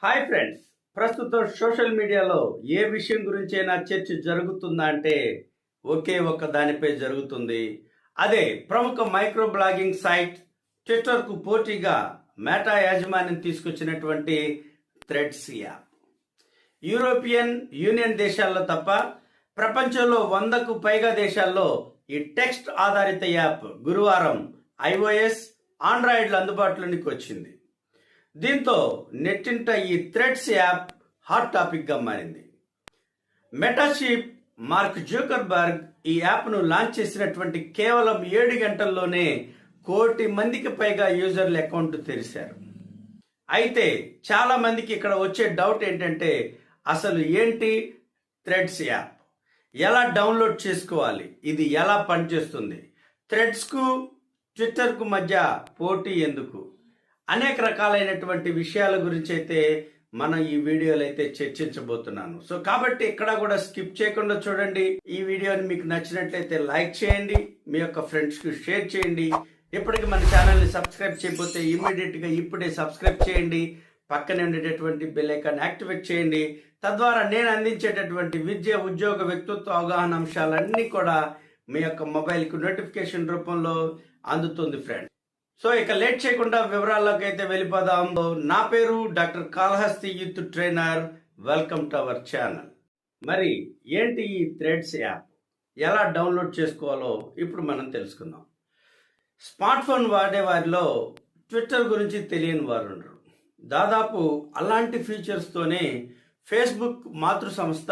Hi friends, ప్రస్తుతం social మీడియాలో ఏ విషయం గురించైనా చర్చ జరుగుతుందా అంటే ఒకే ఒక్క దానిపై జరుగుతుంది. అదే ప్రముఖ మైక్రో బ్లాగింగ్ సైట్ ట్విట్టర్కు పోటీగా మెటా యాజమాన్యం తీసుకొచ్చినటువంటి థ్రెడ్స్ యాప్. యూరోపియన్ యూనియన్ దేశాల్లో తప్ప ప్రపంచంలో 100కు పైగా దేశాల్లో ఈ టెక్స్ట్ ఆధారిత యాప్ గురువారం iOS, ఆండ్రాయిడ్లు అందుబాటులోనికి వచ్చింది. దీంతో నెట్టింట ఈ థ్రెడ్స్ యాప్ హాట్ టాపిక్గా మారింది. మెటా చీఫ్ మార్క్ జూకర్బర్గ్ ఈ యాప్ను లాంచ్ చేసినటువంటి కేవలం 7 గంటల్లోనే 1 కోటి మందికి పైగా యూజర్ల అకౌంట్ తెరిచారు. అయితే చాలా మందికి ఇక్కడ వచ్చే డౌట్ ఏంటంటే అసలు ఏంటి థ్రెడ్స్ యాప్, ఎలా డౌన్లోడ్ చేసుకోవాలి, ఇది ఎలా పనిచేస్తుంది, థ్రెడ్స్కు ట్విట్టర్కు మధ్య పోటీ ఎందుకు, అనేక రకాలైనటువంటి విషయాల గురించి అయితే మనం ఈ వీడియోలో అయితే చర్చించబోతున్నాను. సో కాబట్టి ఇక్కడ కూడా స్కిప్ చేయకుండా చూడండి. ఈ వీడియోని మీకు నచ్చినట్లయితే లైక్ చేయండి, మీ యొక్క ఫ్రెండ్స్కి షేర్ చేయండి. ఇప్పటికి మన ఛానల్ని సబ్స్క్రైబ్ చేయకపోతే ఇమ్మీడియట్గా ఇప్పుడే సబ్స్క్రైబ్ చేయండి. పక్కనే ఉండేటటువంటి బెల్ ఐకాన్ యాక్టివేట్ చేయండి. తద్వారా నేను అందించేటటువంటి విద్య, ఉద్యోగ, వ్యక్తిత్వ అవగాహన అంశాలన్నీ కూడా మీ యొక్క మొబైల్కి నోటిఫికేషన్ రూపంలో అందుతుంది ఫ్రెండ్. సో ఇక లేట్ చేయకుండా వివరాల్లోకి అయితే వెళ్ళిపోదాం. నా పేరు doctor Kalahasti, youth trainer. Welcome to our channel. మరి ఏంటి ఈ థ్రెడ్స్ యాప్, ఎలా డౌన్లోడ్ చేసుకోవాలో ఇప్పుడు మనం తెలుసుకుందాం. స్మార్ట్ ఫోన్ వాడే వారిలో ట్విట్టర్ గురించి తెలియని వారు ఉండరు. దాదాపు అలాంటి ఫీచర్స్తోనే ఫేస్బుక్ మాతృ సంస్థ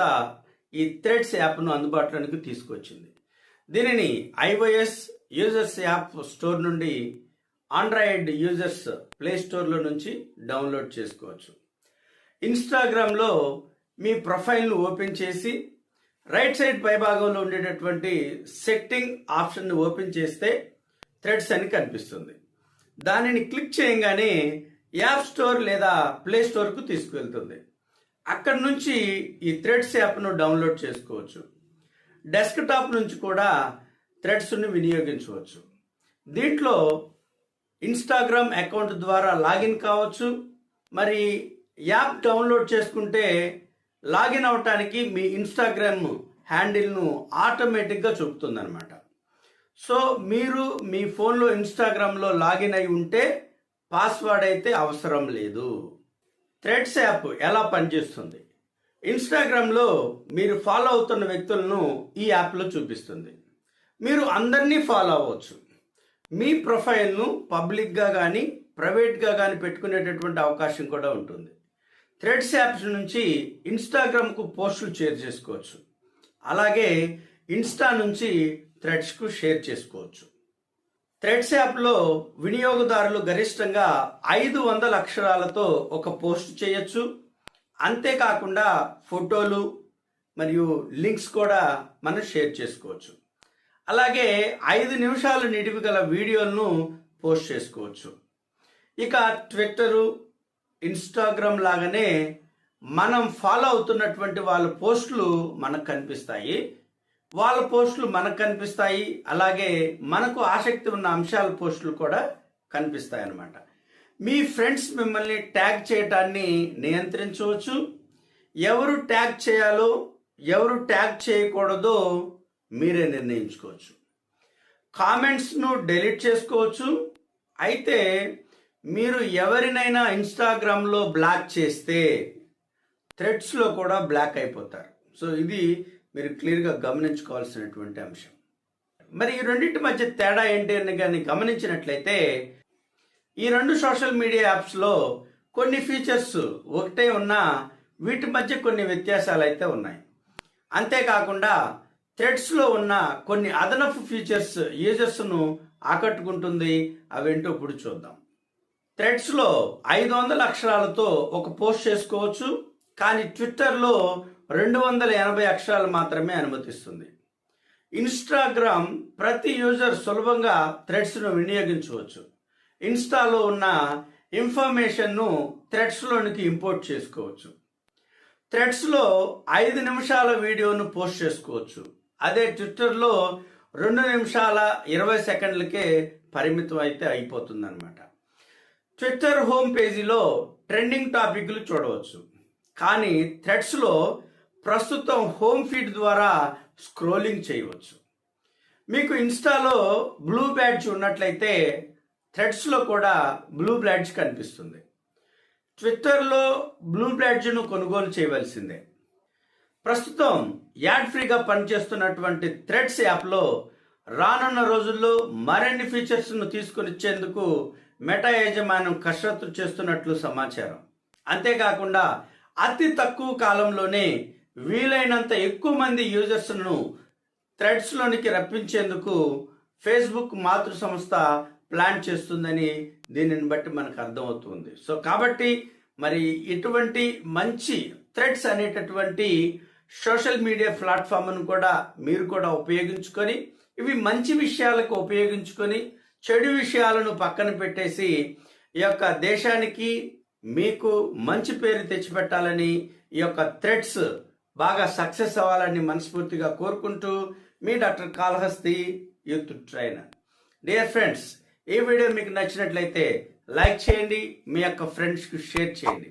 ఈ థ్రెడ్స్ యాప్ను అందుబాటులోనికి తీసుకొచ్చింది. దీనిని iOS యూజర్స్ యాప్ స్టోర్ నుండి, ఆండ్రాయిడ్ యూజర్స్ ప్లే స్టోర్లో నుంచి డౌన్లోడ్ చేసుకోవచ్చు. ఇన్స్టాగ్రామ్లో మీ ప్రొఫైల్ను ఓపెన్ చేసి రైట్ సైడ్ పై భాగంలో ఉండేటటువంటి సెట్టింగ్ ఆప్షన్ని ఓపెన్ చేస్తే థ్రెడ్స్ అని కనిపిస్తుంది. దానిని క్లిక్ చేయగానే యాప్ స్టోర్ లేదా ప్లే స్టోర్కు తీసుకువెళ్తుంది. అక్కడి నుంచి ఈ థ్రెడ్స్ యాప్ను డౌన్లోడ్ చేసుకోవచ్చు. డెస్క్టాప్ నుంచి కూడా థ్రెడ్స్ను వినియోగించవచ్చు. దీంట్లో ఇన్స్టాగ్రామ్ అకౌంట్ ద్వారా లాగిన్ కావచ్చు. మరి యాప్ డౌన్లోడ్ చేసుకుంటే లాగిన్ అవటానికి మీ ఇన్స్టాగ్రామ్ హ్యాండిల్ను ఆటోమేటిక్గా చూపుతుందన్నమాట. సో మీరు మీ ఫోన్లో ఇన్స్టాగ్రామ్లో లాగిన్ అయి ఉంటే పాస్వర్డ్ అయితే అవసరం లేదు. థ్రెడ్స్ యాప్ ఎలా పనిచేస్తుంది? ఇన్స్టాగ్రామ్లో మీరు ఫాలో అవుతున్న వ్యక్తులను ఈ యాప్లో చూపిస్తుంది. మీరు అందరినీ ఫాలో అవ్వచ్చు. మీ ప్రొఫైల్ను పబ్లిక్గా కానీ ప్రైవేట్గా కానీ పెట్టుకునేటటువంటి అవకాశం కూడా ఉంటుంది. థ్రెడ్స్ యాప్స్ నుంచి ఇన్స్టాగ్రామ్కు పోస్టులు షేర్ చేసుకోవచ్చు. అలాగే ఇన్స్టా నుంచి థ్రెడ్స్కు షేర్ చేసుకోవచ్చు. థ్రెడ్స్ యాప్లో వినియోగదారులు గరిష్టంగా 500 అక్షరాలతో ఒక పోస్ట్ చేయొచ్చు. అంతేకాకుండా ఫోటోలు మరియు లింక్స్ కూడా మనం షేర్ చేసుకోవచ్చు. అలాగే 5 నిమిషాల నిడివి గల వీడియోలను పోస్ట్ చేసుకోవచ్చు. ఇక ట్విట్టరు, ఇన్స్టాగ్రామ్ లాగానే మనం ఫాలో అవుతున్నటువంటి వాళ్ళ పోస్టులు మనకు కనిపిస్తాయి, వాళ్ళ పోస్టులు మనకు కనిపిస్తాయి. అలాగే మనకు ఆసక్తి ఉన్న అంశాల పోస్టులు కూడా కనిపిస్తాయి అన్నమాట. మీ ఫ్రెండ్స్ మిమ్మల్ని ట్యాగ్ చేయటాన్ని నియంత్రించవచ్చు. ఎవరు ట్యాగ్ చేయాలో, ఎవరు ట్యాగ్ చేయకూడదో మీరే నిర్ణయించుకోవచ్చు. కామెంట్స్ను డిలీట్ చేసుకోవచ్చు. అయితే మీరు ఎవరినైనా ఇన్స్టాగ్రామ్లో బ్లాక్ చేస్తే థ్రెడ్స్లో కూడా బ్లాక్ అయిపోతారు. సో ఇది మీరు క్లియర్గా గమనించుకోవాల్సినటువంటి అంశం. మరి ఈ రెండింటి మధ్య తేడా ఏంటి అని కానీ గమనించినట్లయితే ఈ 2 సోషల్ మీడియా యాప్స్లో కొన్ని ఫీచర్స్ ఒకటే ఉన్నా వీటి మధ్య కొన్ని వ్యత్యాసాలు అయితే ఉన్నాయి. అంతేకాకుండా థ్రెడ్స్లో ఉన్న కొన్ని అదనపు ఫీచర్స్ యూజర్స్ను ఆకట్టుకుంటుంది. అవేంటో ఇప్పుడు చూద్దాం. థ్రెడ్స్లో 500 అక్షరాలతో ఒక పోస్ట్ చేసుకోవచ్చు. కానీ ట్విట్టర్లో 280 అక్షరాలు మాత్రమే అనుమతిస్తుంది. ఇన్స్టాగ్రామ్ ప్రతి యూజర్ సులభంగా థ్రెడ్స్ను వినియోగించవచ్చు. ఇన్స్టాలో ఉన్న ఇన్ఫర్మేషన్ను థ్రెడ్స్లోనికి ఇంపోర్ట్ చేసుకోవచ్చు. థ్రెడ్స్లో 5 నిమిషాల వీడియోను పోస్ట్ చేసుకోవచ్చు. అదే ట్విట్టర్లో 2 నిమిషాల 20 సెకండ్లకే పరిమితం అయితే అయిపోతుంది అనమాట. ట్విట్టర్ హోమ్ పేజీలో ట్రెండింగ్ టాపిక్లు చూడవచ్చు, కానీ థ్రెడ్స్లో ప్రస్తుతం హోమ్ ఫీడ్ ద్వారా స్క్రోలింగ్ చేయవచ్చు. మీకు ఇన్స్టాలో బ్లూ బ్యాడ్జ్ ఉన్నట్లయితే థ్రెడ్స్లో కూడా బ్లూ బ్యాడ్జ్ కనిపిస్తుంది. ట్విట్టర్లో బ్లూ బ్యాడ్జ్ను కొనుగోలు చేయవలసిందే. ప్రస్తుతం యాడ్ ఫ్రీగా పనిచేస్తున్నటువంటి థ్రెడ్స్ యాప్లో రానున్న రోజుల్లో మరిన్ని ఫీచర్స్ను తీసుకొని ఇచ్చేందుకు మెటా యాజమాన్యం కసరత్తు చేస్తున్నట్లు సమాచారం. అంతేకాకుండా అతి తక్కువ కాలంలోనే వీలైనంత ఎక్కువ మంది యూజర్స్ను థ్రెడ్స్లోనికి రప్పించేందుకు ఫేస్బుక్ మాతృ సంస్థ ప్లాన్ చేస్తుందని దీనిని బట్టి మనకు అర్థమవుతుంది. సో కాబట్టి మరి ఇటువంటి మంచి థ్రెడ్స్ అనేటటువంటి సోషల్ మీడియా ప్లాట్ఫామ్ను కూడా మీరు కూడా ఉపయోగించుకొని, ఇవి మంచి విషయాలకు ఉపయోగించుకొని చెడు విషయాలను పక్కన పెట్టేసి ఈ యొక్క దేశానికి మీకు మంచి పేరు తెచ్చిపెట్టాలని, ఈ యొక్క థ్రెడ్స్ బాగా సక్సెస్ అవ్వాలని మనస్ఫూర్తిగా కోరుకుంటూ మీ doctor Kalahasti youth trainer. Dear friends, ఈ వీడియో మీకు నచ్చినట్లయితే లైక్ చేయండి, మీ యొక్క ఫ్రెండ్స్కి షేర్ చేయండి.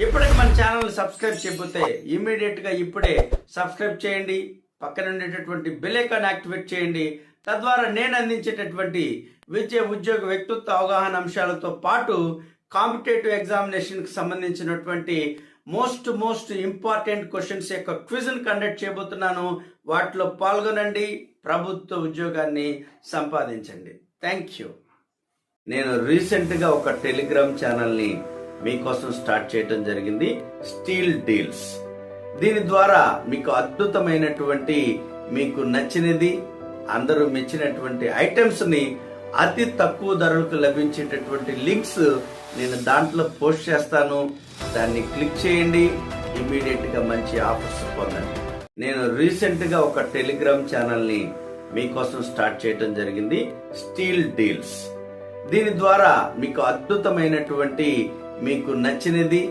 ఇప్పటికి మన ఛానల్ సబ్స్క్రైబ్ చేయకపోతే ఇమ్మీడియట్గా ఇప్పుడే సబ్స్క్రైబ్ చేయండి. పక్కన ఉండేటటువంటి బెల్ ఐకాన్ యాక్టివేట్ చేయండి. తద్వారా నేను అందించేటటువంటి విద్య, ఉద్యోగ, వ్యక్తిత్వ అవగాహన అంశాలతో పాటు కాంపిటేటివ్ ఎగ్జామినేషన్కి సంబంధించినటువంటి మోస్ట్ ఇంపార్టెంట్ క్వశ్చన్స్ యొక్క క్విజ్ని కండక్ట్ చేయబోతున్నాను. వాటిలో పాల్గొనండి, ప్రభుత్వ ఉద్యోగాన్ని సంపాదించండి. Thank you. నేను రీసెంట్గా ఒక టెలిగ్రామ్ ఛానల్ని మీకోసం స్టార్ట్ చేయడం జరిగింది, స్టీల్ డీల్స్. దీని ద్వారా మీకు అద్భుతమైనటువంటి, మీకు నచ్చినది, అందరూ మెచ్చినటువంటి ఐటమ్స్ని అతి తక్కువ ధరలకు లభించేటటువంటి లింక్స్ నేను దాంట్లో పోస్ట్ చేస్తాను. దాన్ని క్లిక్ చేయండి, ఇమ్మీడియట్గా మంచి ఆఫర్స్ పొందండి. నేను రీసెంట్గా ఒక టెలిగ్రామ్ ఛానల్ని మీకోసం స్టార్ట్ చేయడం జరిగింది, స్టీల్ డీల్స్. దీని ద్వారా మీకు అద్భుతమైనటువంటి, మీకు నచ్చినది,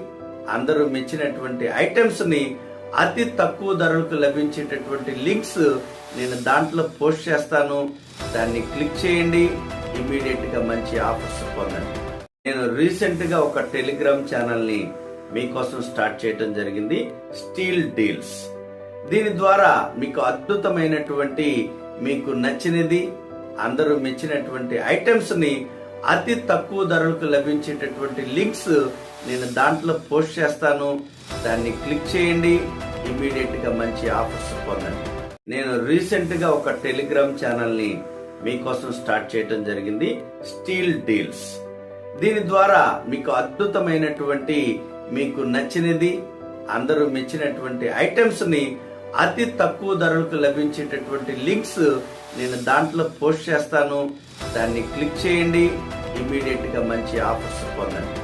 అందరూ మెచ్చినటువంటి ఐటమ్స్ని అతి తక్కువ ధరలకు లభించేటటువంటి లింక్స్ నేను దాంట్లో పోస్ట్ చేస్తాను. దాన్ని క్లిక్ చేయండి, ఇమ్మీడియట్గా మంచి ఆఫర్స్ పొందండి. నేను రీసెంట్గా ఒక టెలిగ్రామ్ ఛానల్ని మీకోసం స్టార్ట్ చేయడం జరిగింది, స్టీల్ డీల్స్. దీని ద్వారా మీకు అద్భుతమైనటువంటి, మీకు నచ్చినది, అందరూ మెచ్చినటువంటి ఐటమ్స్ని అతి తక్కువ ధరలకు లభించేటటువంటి లింక్స్ నేను దాంట్లో పోస్ట్ చేస్తాను. దాన్ని క్లిక్ చేయండి, ఇమ్మీడియట్గా మంచి ఆఫర్స్ పొందండి. నేను రీసెంట్గా ఒక టెలిగ్రామ్ ఛానల్ని మీకోసం స్టార్ట్ చేయడం జరిగింది, స్టీల్ డీల్స్. దీని ద్వారా మీకు అద్భుతమైనటువంటి, మీకు నచ్చినది, అందరూ మెచ్చినటువంటి ఐటమ్స్ని అతి తక్కువ ధరలకు లభించేటటువంటి లింక్స్ నేను దాంట్లో పోస్ట్ చేస్తాను. దాన్ని క్లిక్ చేయండి, ఇమ్మీడియట్గా మంచి ఆఫర్స్ పొందండి.